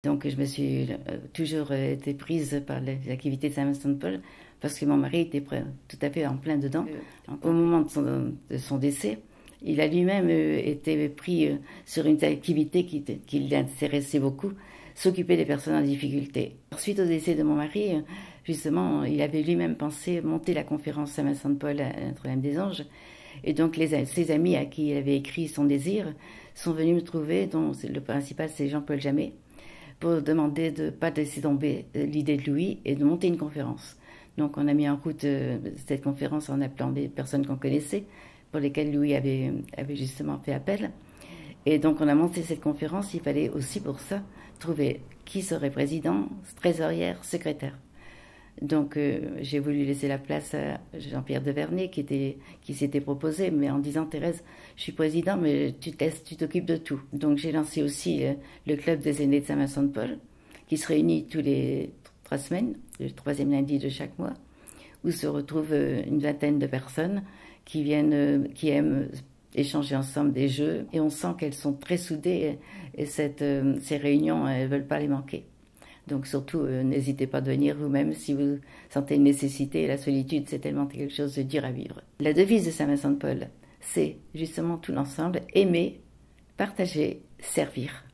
Donc je me suis toujours été prise par les activités de Saint-Vincent-de-Paul parce que mon mari était tout à fait en plein dedans. Au moment de son décès, il a lui-même été pris sur une activité qui l'intéressait beaucoup, s'occuper des personnes en difficulté. Suite au décès de mon mari, justement, il avait lui-même pensé monter la conférence Saint-Vincent-de-Paul à Notre-Dame-des-Anges. Et donc ses amis à qui il avait écrit son désir sont venus me trouver, dont le principal c'est Jean-Paul Jamet, pour demander de ne pas laisser tomber l'idée de Louis et de monter une conférence. Donc on a mis en route cette conférence en appelant des personnes qu'on connaissait, pour lesquelles Louis avait justement fait appel. Et donc on a monté cette conférence. Il fallait aussi pour ça trouver qui serait président, trésorière, secrétaire. Donc j'ai voulu laisser la place à Jean-Pierre Devernay qui s'était proposé, mais en disant: Thérèse, je suis président, mais tu t'occupes de tout. Donc j'ai lancé aussi le club des aînés de Saint-Vincent-de-Paul, qui se réunit tous les 3 semaines, le 3e lundi de chaque mois, où se retrouvent une vingtaine de personnes qui aiment échanger ensemble des jeux, et on sent qu'elles sont très soudées, et ces réunions, elles ne veulent pas les manquer. Donc surtout, n'hésitez pas à venir vous-même si vous sentez une nécessité. La solitude, c'est tellement quelque chose de dur à vivre. La devise de Saint-Vincent-de-Paul, c'est justement tout l'ensemble: aimer, partager, servir.